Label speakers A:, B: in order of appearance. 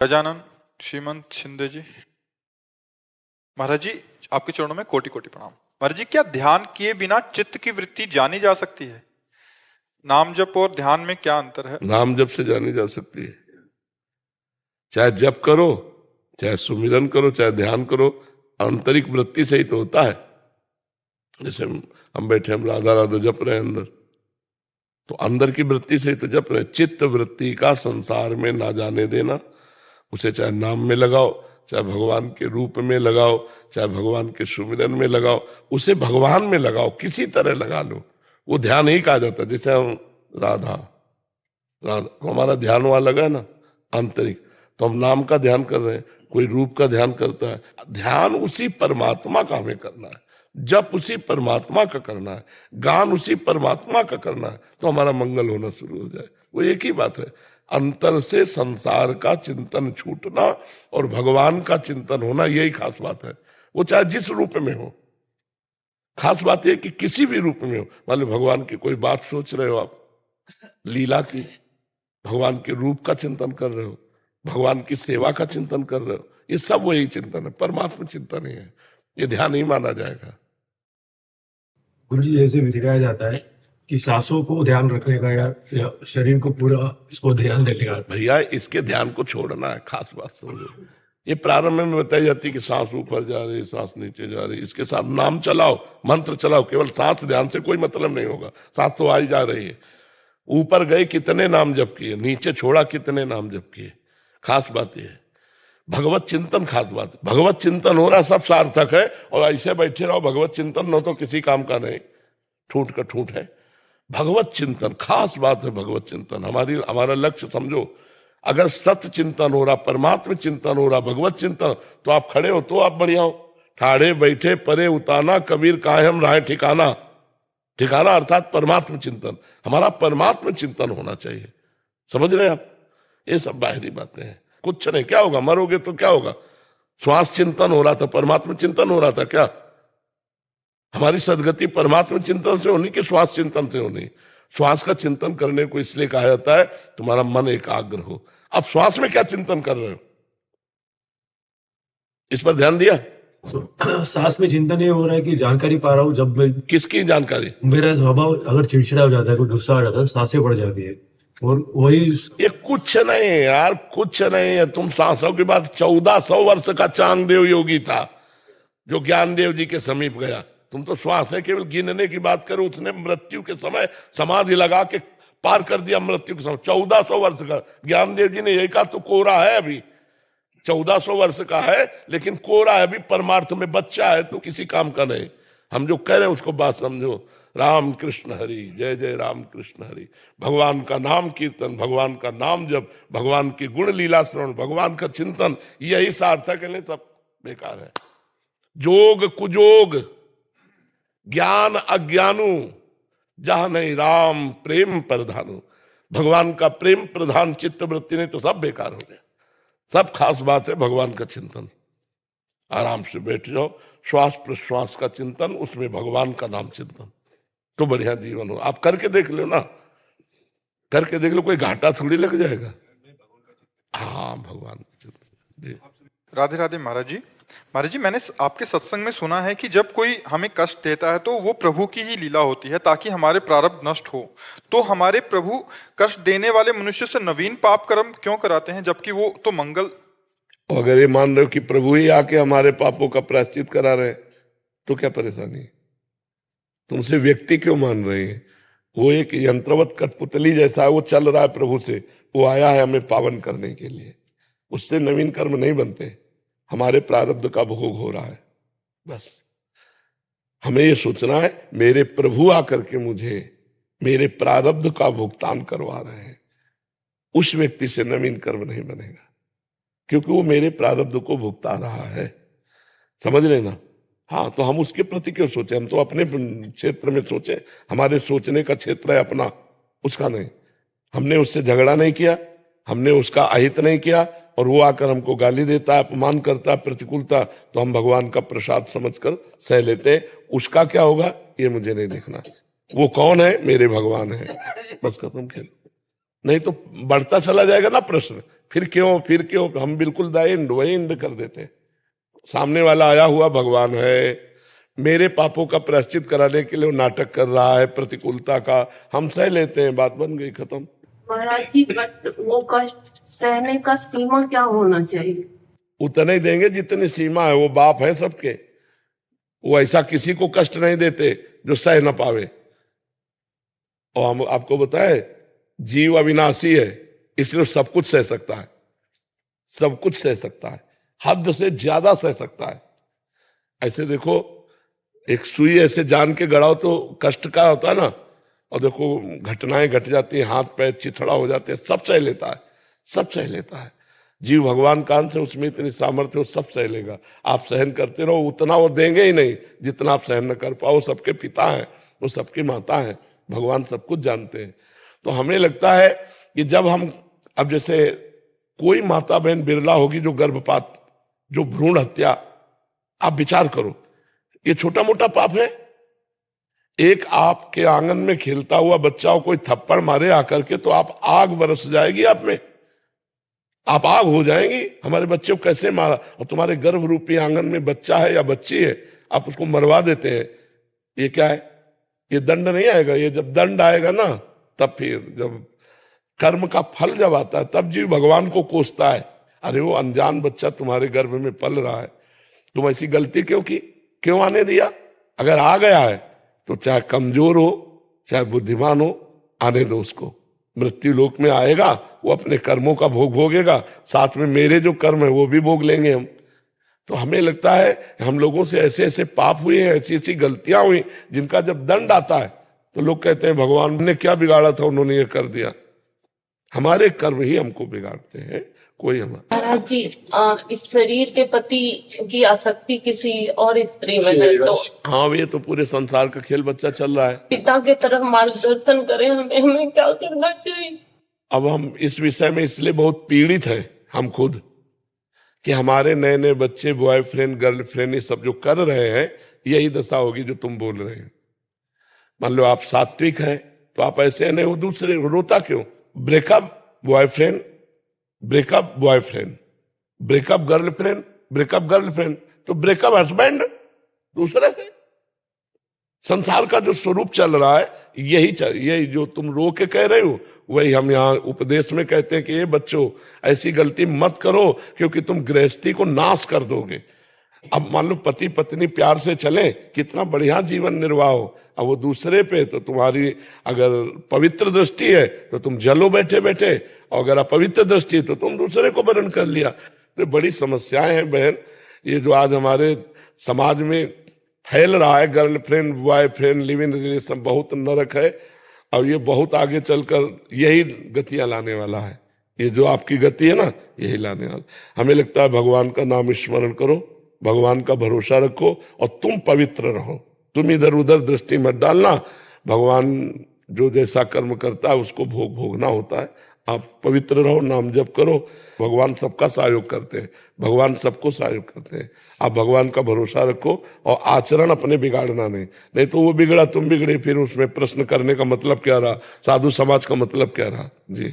A: गजानन श्रीमंत शिंदे जी। महाराज जी, आपके चरणों में कोटि कोटि प्रणाम। महाराज जी, क्या ध्यान किए बिना चित्त की वृत्ति जानी जा सकती है? नाम जप और ध्यान में क्या अंतर है?
B: नाम जप से जानी जा सकती है। चाहे जप करो, चाहे सुमिरन करो, चाहे ध्यान करो, आंतरिक वृत्ति से ही तो होता है। जैसे हम बैठे, हम राधा राधा जप रहे हैं अंदर, तो अंदर की वृत्ति से ही तो जप रहे। चित्त वृत्ति का संसार में ना जाने देना, उसे चाहे नाम में लगाओ, चाहे भगवान के रूप में लगाओ, चाहे भगवान के सुमिरन में लगाओ, उसे भगवान में लगाओ, किसी तरह लगा लो, वो ध्यान ही कहा जाता है। जैसे हम राधा राधा हमारा ध्यान वहां लगा है ना आंतरिक, तो हम नाम का ध्यान कर रहे हैं, कोई रूप का ध्यान करता है। ध्यान उसी परमात्मा का हमें करना है, जप उसी परमात्मा का करना है, गान उसी परमात्मा का करना है, तो हमारा मंगल होना शुरू हो जाए। वो एक ही बात है, अंतर से संसार का चिंतन छूटना और भगवान का चिंतन होना, यही खास बात है। वो चाहे जिस रूप में हो, खास बात यह कि किसी भी रूप में हो। मान लो भगवान की कोई बात सोच रहे हो आप, लीला की, भगवान के रूप का चिंतन कर रहे हो, भगवान की सेवा का चिंतन कर रहे हो, ये सब वही चिंतन है, परमात्मा चिंतन ही है। ये ध्यान नहीं माना जाएगा।
C: गुरु जी, जैसे भी सिखाया जाता है कि सांसों को ध्यान रखने का या शरीर को पूरा इसको ध्यान देने का।
B: भैया, इसके ध्यान को छोड़ना है, खास बात समझो। ये प्रारंभ में बताई जाती है कि सांस ऊपर जा रही, सांस नीचे जा रही, इसके साथ नाम चलाओ, मंत्र चलाओ। केवल सांस ध्यान से कोई मतलब नहीं होगा, सांस तो आई जा रही है। ऊपर गए कितने नाम जप किए, नीचे छोड़ा कितने नाम जप किए, खास बात यह है। भगवत चिंतन खास बात है, भगवत चिंतन हो रहा सब सार्थक है। और ऐसे बैठे रहो भगवत चिंतन न तो किसी काम का नहीं, ठूठ का ठूठ है। भगवत चिंतन खास बात है, भगवत चिंतन हमारा लक्ष्य समझो। अगर सत्य चिंतन हो रहा, परमात्मा चिंतन हो रहा, भगवत चिंतन, तो आप खड़े हो तो आप बढ़िया हो। ठाड़े बैठे परे उताना, कबीर काहे हम राहे ठिकाना। ठिकाना अर्थात परमात्मा चिंतन, हमारा परमात्मा चिंतन होना चाहिए। समझ रहे आप? ये सब बाहरी बातें हैं, कुछ नहीं। क्या होगा, मरोगे तो क्या होगा? श्वास चिंतन हो रहा था, परमात्मा चिंतन हो रहा था क्या? हमारी सदगति परमात्मा चिंतन से होनी कि श्वास चिंतन से होनी? श्वास का चिंतन करने को इसलिए कहा जाता है तुम्हारा मन एकाग्र हो। अब श्वास में क्या चिंतन कर रहे हो, इस पर ध्यान दिया?
C: सांस में चिंतन ये हो रहा है कि जानकारी पा रहा हूँ। जब मैं
B: किसकी जानकारी?
C: मेरा स्वभाव अगर चिड़चिड़ा हो जाता है, कोई गुस्सा आ जाता है, सांसें बढ़ जाती है। और वही
B: ये कुछ नहीं है यार, कुछ नहीं है। तुम सांसों के बाद 1400 वर्ष का चांगदेव योगी था जो ज्ञानदेव जी के समीप गया। तुम तो श्वास है केवल गिनने की बात करो, उसने मृत्यु के समय समाधि लगा के पार कर दिया मृत्यु के समय। 1400 वर्ष का ज्ञानदेव जी ने यही कहा, तो कोरा है अभी, 1400 वर्ष का है लेकिन कोरा है अभी, परमार्थ में बच्चा है, तो किसी काम का नहीं। हम जो कह रहे हैं उसको बात समझो। राम कृष्ण हरि, जय जय राम कृष्ण हरि। भगवान का नाम कीर्तन, भगवान का नाम जप, भगवान की गुण लीला श्रवण, भगवान का चिंतन, यही सार्थक है। नहीं सब बेकार है। जोग कुजोग, ज्ञान अज्ञानु, जहां नहीं राम प्रेम प्रधानु। भगवान का प्रेम प्रधान चित्त वृत्ति नहीं तो सब बेकार हो गया। सब खास बात है भगवान का चिंतन। आराम से बैठ जाओ, श्वास प्रश्वास का चिंतन, उसमें भगवान का नाम चिंतन, तो बढ़िया जीवन हो। आप करके देख लो ना, करके देख लो, कोई घाटा थोड़ी लग जाएगा। हाँ, भगवान का चिंतन।
A: राधे राधे महाराज जी। महाराज जी, मैंने आपके सत्संग में सुना है कि जब कोई हमें कष्ट देता है तो वो प्रभु की ही लीला होती है ताकि हमारे प्रारब्ध नष्ट हो। तो हमारे प्रभु कष्ट देने वाले मनुष्य से नवीन पाप कर्म क्यों कराते हैं, जबकि वो तो मंगल।
B: अगर ये मान रहे हो कि प्रभु ही आके हमारे पापों का प्रायश्चित करा रहे हैं, तो क्या परेशानी है? तुमसे व्यक्ति क्यों मान रहे हैं? वो एक यंत्रवत कठपुतली जैसा है, वो चल रहा है प्रभु से, वो आया है हमें पावन करने के लिए। उससे नवीन कर्म नहीं बनते, हमारे प्रारब्ध का भोग हो रहा है। बस हमें ये सोचना है, मेरे प्रभु आकर के मुझे मेरे प्रारब्ध का भुगतान करवा रहे हैं। उस व्यक्ति से नवीन कर्म नहीं बनेगा, क्योंकि वो मेरे प्रारब्ध को भुगता रहा है। समझ लेना। हाँ, तो हम उसके प्रति क्यों सोचे? हम तो अपने क्षेत्र में सोचे, हमारे सोचने का क्षेत्र है अपना, उसका नहीं। हमने उससे झगड़ा नहीं किया, हमने उसका अहित नहीं किया, और वो आकर हमको गाली देता है, अपमान करता है, प्रतिकूलता, तो हम भगवान का प्रसाद समझकर सह लेते हैं। उसका क्या होगा ये मुझे नहीं देखना। वो कौन है? मेरे भगवान है, बस खत्म खेल। नहीं तो बढ़ता चला जाएगा ना प्रश्न, फिर क्यों हम बिल्कुल वही इंद कर देते। सामने वाला आया हुआ भगवान है, मेरे पापों का प्रायश्चित कराने के लिए वो नाटक कर रहा है प्रतिकूलता का, हम सह लेते हैं, बात बन गई, खत्म।
D: महाराज जी, बट वो कष्ट सहने का सीमा क्या होना चाहिए?
B: उतने ही देंगे जितनी सीमा है, वो बाप है सबके, वो ऐसा किसी को कष्ट नहीं देते जो सह न पावे। और हम आपको बताए जीव अविनाशी है, इसलिए सब कुछ सह सकता है, सब कुछ सह सकता है, हद से ज्यादा सह सकता है। ऐसे देखो, एक सुई ऐसे जान के गड़ाओ तो कष्ट का होता है ना, और देखो घटनाएं घट जाती हैं, हाथ पैर चिथड़ा हो जाते हैं, सब सह लेता है, सब सह लेता है। जीव भगवान कान से, उसमें इतनी सामर्थ्य, वो सब सह लेगा। आप सहन करते रहो, उतना वो देंगे ही नहीं जितना आप सहन न कर पाओ। सबके पिता हैं, वो सबकी माता है, भगवान सब कुछ जानते हैं। तो हमें लगता है कि जब हम, अब जैसे कोई माता बहन बिरला होगी जो गर्भपात, जो भ्रूण हत्या, आप विचार करो, ये छोटा मोटा पाप है? एक आपके आंगन में खेलता हुआ बच्चा को कोई थप्पड़ मारे आकर के, तो आप आग बरस जाएगी आप में, आप आग हो जाएंगी। हमारे बच्चे को कैसे मारा, और तुम्हारे गर्भ रूपी आंगन में बच्चा है या बच्ची है, आप उसको मरवा देते हैं। ये क्या है? ये दंड नहीं आएगा? ये जब दंड आएगा ना, तब फिर जब कर्म का फल जब आता है, तब जीव भगवान को कोसता है, अरे वो अनजान बच्चा तुम्हारे गर्भ में पल रहा है, तुम ऐसी गलती क्यों की, क्यों आने दिया? अगर आ गया है तो चाहे कमजोर हो चाहे बुद्धिमान हो, आने दो उसको। मृत्यु लोक में आएगा, वो अपने कर्मों का भोग भोगेगा, साथ में मेरे जो कर्म है वो भी भोग लेंगे हम। तो हमें लगता है हम लोगों से ऐसे ऐसे पाप हुए हैं, ऐसी ऐसी गलतियां हुई, जिनका जब दंड आता है तो लोग कहते हैं भगवान ने क्या बिगाड़ा था, उन्होंने ये कर दिया। हमारे कर्म ही हमको बिगाड़ते हैं, कोई हमारा।
D: महाराज जी, इस शरीर के प्रति की आसक्ति किसी और स्त्री में है तो
B: हाँ, ये तो पूरे संसार का खेल बच्चा चल रहा है।
D: पिता के तरफ मार्गदर्शन करें, हमें क्या करना चाहिए?
B: अब हम इस विषय में इसलिए बहुत पीड़ित हैं हम खुद, कि हमारे नए नए बच्चे बॉयफ्रेंड गर्लफ्रेंड ये सब जो कर रहे हैं, यही दशा होगी जो तुम बोल रहे हैं। मान लो आप सात्विक हैं तो आप ऐसे नहीं, वो दूसरे रोता क्यों? Breakup boyfriend, breakup boyfriend, breakup girlfriend, breakup girlfriend, तो ब्रेकअप हस्बैंड दूसरे से। संसार का जो स्वरूप चल रहा है यही जो तुम रो के कह रहे हो, वही हम यहाँ उपदेश में कहते हैं कि ये बच्चों ऐसी गलती मत करो, क्योंकि तुम गृहस्थी को नाश कर दोगे। अब मान लो पति पत्नी प्यार से चले, कितना बढ़िया जीवन निर्वाह हो, अब वो दूसरे पे, तो तुम्हारी अगर पवित्र दृष्टि है तो तुम जलो बैठे बैठे, और अगर अपवित्र दृष्टि है तो तुम दूसरे को वरण कर लिया। तो बड़ी समस्याएं हैं बहन, ये जो आज हमारे समाज में फैल रहा है, girlfriend boyfriend live in relation, बहुत नरक है, और ये बहुत आगे चलकर यही गतियां लाने वाला है। ये जो आपकी गति है ना, यही लाने वाला। हमें लगता है भगवान का नाम स्मरण करो, भगवान का भरोसा रखो, और तुम पवित्र रहो, तुम इधर उधर दृष्टि मत डालना। भगवान जो जैसा कर्म करता है उसको भोग भोगना होता है। आप पवित्र रहो, नाम जप करो, भगवान सबका सहयोग करते हैं, भगवान सबको सहयोग करते हैं। आप भगवान का भरोसा रखो, और आचरण अपने बिगाड़ना नहीं तो वो बिगड़ा तुम बिगड़े, फिर उसमें प्रश्न करने का मतलब क्या रहा, साधु समाज का मतलब क्या रहा? जी।